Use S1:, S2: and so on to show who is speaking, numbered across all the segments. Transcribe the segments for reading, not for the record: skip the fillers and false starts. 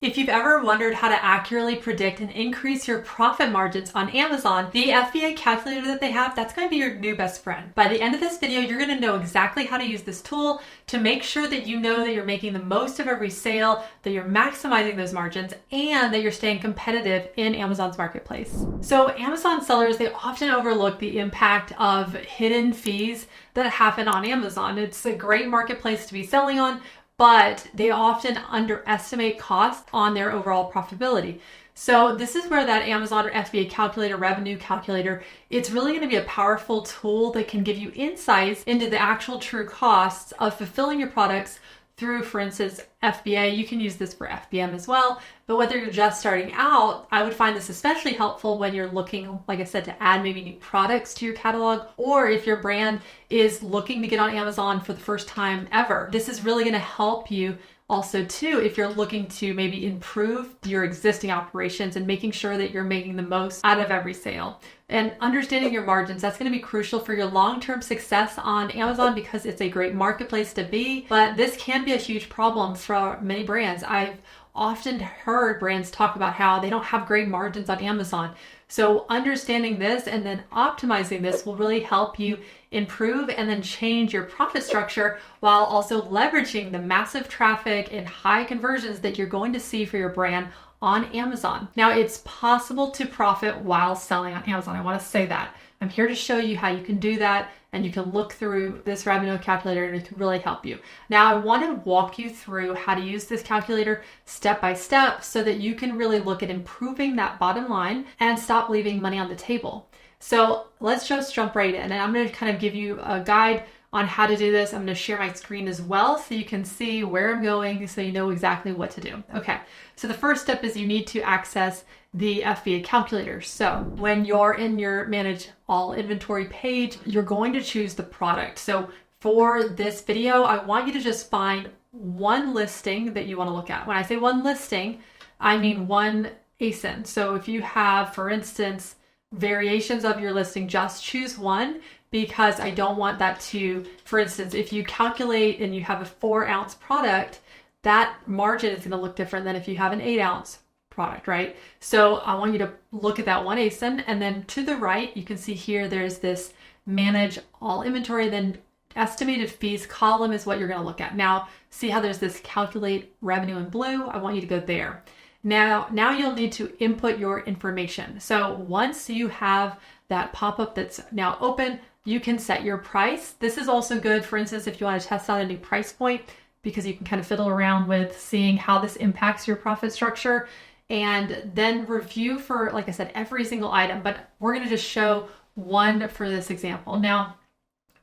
S1: If you've ever wondered how to accurately predict and increase your profit margins on Amazon, the FBA calculator that they have, that's going to be your new best friend. By the end of this video, you're going to know exactly how to use this tool to make sure that you know that you're making the most of every sale, that you're maximizing those margins, and that you're staying competitive in Amazon's marketplace. So Amazon sellers, they often overlook the impact of hidden fees that happen on Amazon. It's a great marketplace to be selling on, but they often underestimate costs on their overall profitability. So this is where that Amazon or FBA calculator, revenue calculator, it's really going to be a powerful tool that can give you insights into the actual true costs of fulfilling your products through, for instance, FBA. You can use this for FBM as well, but whether you're just starting out, I would find this especially helpful when you're looking, like I said, to add maybe new products to your catalog, or if your brand is looking to get on Amazon for the first time ever. This is really going to help you also too if you're looking to maybe improve your existing operations and making sure that you're making the most out of every sale. And understanding your margins, that's going to be crucial for your long-term success on Amazon because it's a great marketplace to be. But this can be a huge problem for many brands. I've often heard brands talk about how they don't have great margins on Amazon. So understanding this and then optimizing this will really help you improve and then change your profit structure while also leveraging the massive traffic and high conversions that you're going to see for your brand on Amazon. Now, it's possible to profit while selling on Amazon. I want to say that. I'm here to show you how you can do that, and you can look through this revenue calculator and it can really help you. Now, I want to walk you through how to use this calculator step by step so that you can really look at improving that bottom line and stop leaving money on the table. So let's just jump right in, and I'm going to kind of give you a guide on how to do this. I'm going to share my screen as well so you can see where I'm going so you know exactly what to do. Okay, so the first step is you need to access the FBA calculator. So when you're in your Manage All Inventory page, you're going to choose the product. So for this video, I want you to just find one listing that you want to look at. When I say one listing, I mean one ASIN. So if you have, for instance, variations of your listing, just choose one, because I don't want that to, for instance, if you calculate and you have a 4-ounce product, that margin is going to look different than if you have an 8-ounce product, right? So I want you to look at that one ASIN, and then to the right, you can see here, there's this Manage All Inventory, then estimated fees column is what you're going to look at. Now, see how there's this Calculate Revenue in blue? I want you to go there. Now you'll need to input your information. So once you have that pop-up that's now open, you can set your price. This is also good, for instance, if you want to test out a new price point, because you can kind of fiddle around with seeing how this impacts your profit structure, and then review for, like I said, every single item. But we're going to just show one for this example. Now,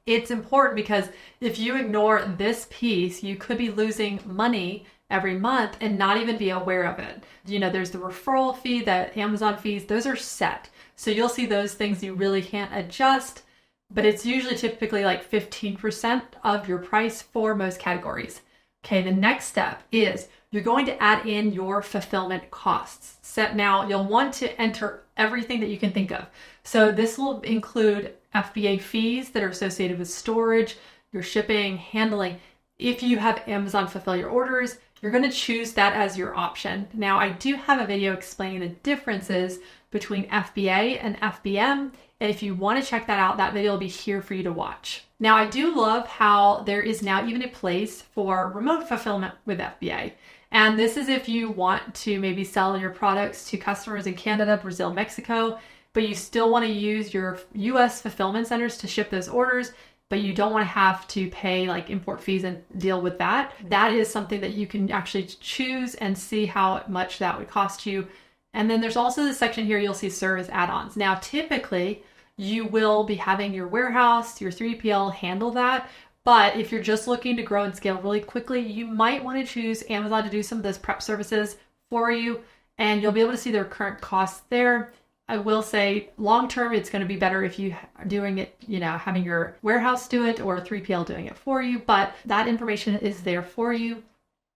S1: it's important because if you ignore this piece, you could be losing money every month and not even be aware of it. You know, there's the referral fee, the Amazon fees, those are set. So you'll see those things you really can't adjust, but it's usually typically like 15% of your price for most categories. Okay, the next step is you're going to add in your fulfillment costs. So now you'll want to enter everything that you can think of. So this will include FBA fees that are associated with storage, your shipping, handling. If you have Amazon Fulfill Your Orders, you're going to choose that as your option. Now, I do have a video explaining the differences between FBA and FBM, and if you want to check that out, that video will be here for you to watch. Now, I do love how there is now even a place for remote fulfillment with FBA. And this is if you want to maybe sell your products to customers in Canada, Brazil, Mexico, but you still want to use your US fulfillment centers to ship those orders, but you don't want to have to pay like import fees and deal with that. That is something that you can actually choose and see how much that would cost you. And then there's also the section here, you'll see service add-ons. Now, typically you will be having your warehouse, your 3PL handle that. But if you're just looking to grow and scale really quickly, you might want to choose Amazon to do some of those prep services for you, and you'll be able to see their current costs there. I will say long-term, it's going to be better if you are doing it, you know, having your warehouse do it or 3PL doing it for you, but that information is there for you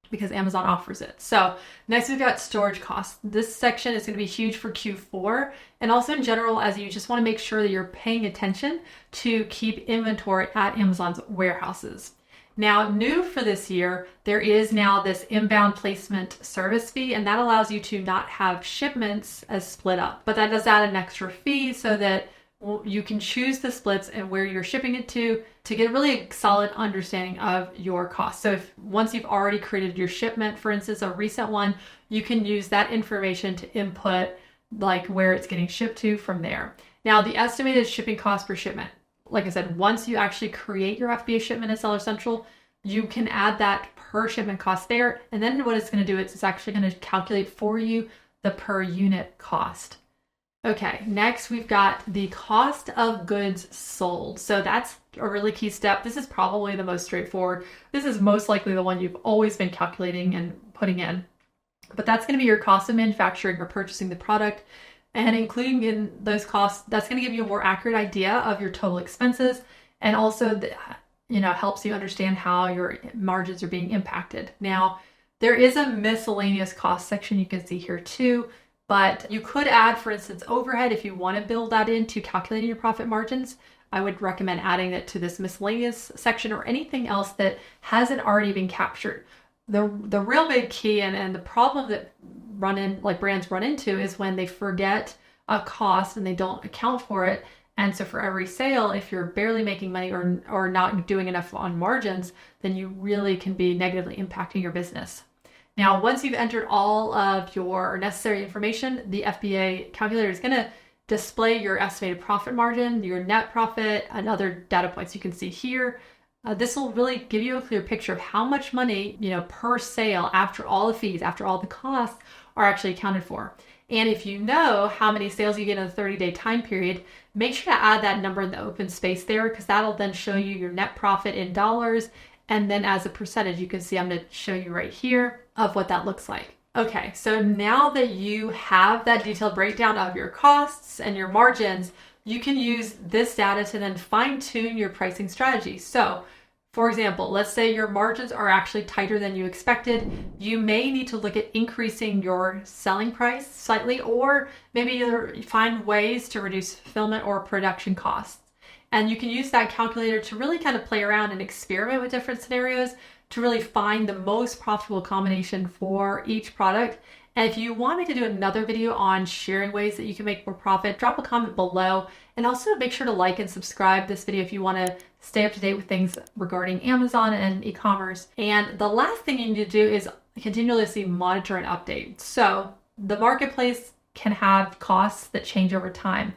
S1: because Amazon offers it. So next we've got storage costs. This section is going to be huge for Q4 and also in general as you just want to make sure that you're paying attention to keep inventory at Amazon's warehouses. Now, new for this year, there is now this inbound placement service fee, and that allows you to not have shipments as split up. But that does add an extra fee so that you can choose the splits and where you're shipping it to get really a solid understanding of your cost. So if once you've already created your shipment, for instance, a recent one, you can use that information to input like where it's getting shipped to from there. Now, the estimated shipping cost per shipment, like I said, once you actually create your FBA shipment in Seller Central, you can add that per shipment cost there. And then what it's going to do is it's actually going to calculate for you the per unit cost. Okay, next we've got the cost of goods sold. So that's a really key step. This is probably the most straightforward. This is most likely the one you've always been calculating and putting in. But that's going to be your cost of manufacturing or purchasing the product. And including in those costs, that's going to give you a more accurate idea of your total expenses, and also helps you understand how your margins are being impacted. Now, there is a miscellaneous cost section you can see here too. But you could add, for instance, overhead if you want to build that into calculating your profit margins. I would recommend adding it to this miscellaneous section or anything else that hasn't already been captured. The real big key and the problem that brands run into is when they forget a cost and they don't account for it. And so for every sale, if you're barely making money or not doing enough on margins, then you really can be negatively impacting your business. Now, once you've entered all of your necessary information, the FBA calculator is going to display your estimated profit margin, your net profit, and other data points you can see here. This will really give you a clear picture of how much money, per sale after all the fees, after all the costs are actually accounted for. And if you know how many sales you get in a 30-day time period, make sure to add that number in the open space there, because that'll then show you your net profit in dollars. And then as a percentage, you can see I'm going to show you right here of what that looks like. Okay, so now that you have that detailed breakdown of your costs and your margins, you can use this data to then fine tune your pricing strategy. So for example, let's say your margins are actually tighter than you expected. You may need to look at increasing your selling price slightly, or maybe find ways to reduce fulfillment or production costs. And you can use that calculator to really kind of play around and experiment with different scenarios to really find the most profitable combination for each product. And if you want me to do another video on sharing ways that you can make more profit, drop a comment below. And also make sure to like and subscribe this video if you want to stay up to date with things regarding Amazon and e-commerce. And the last thing you need to do is continuously monitor and update. So the marketplace can have costs that change over time.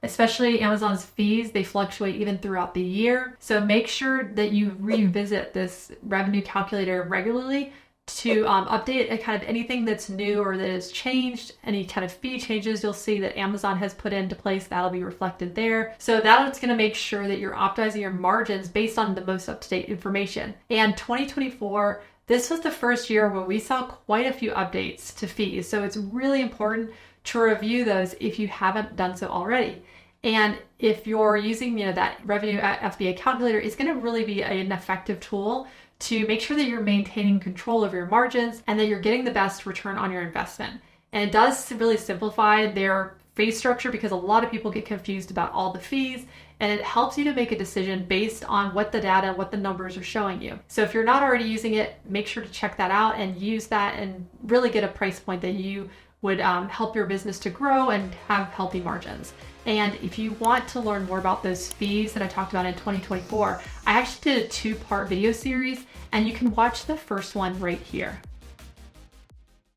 S1: Especially Amazon's fees, they fluctuate even throughout the year. So make sure that you revisit this revenue calculator regularly to update kind of anything that's new or that has changed. Any kind of fee changes you'll see that Amazon has put into place, that'll be reflected there. So that's going to make sure that you're optimizing your margins based on the most up-to-date information. And 2024, this was the first year where we saw quite a few updates to fees. So it's really important to review those if you haven't done so already. And if you're using that revenue FBA calculator, it's going to really be an effective tool to make sure that you're maintaining control of your margins and that you're getting the best return on your investment. And it does really simplify their fee structure, because a lot of people get confused about all the fees, and it helps you to make a decision based on what the data, what the numbers are showing you. So if you're not already using it, make sure to check that out and use that and really get a price point that you would help your business to grow and have healthy margins. And if you want to learn more about those fees that I talked about in 2024, I actually did a 2-part video series, and you can watch the first one right here.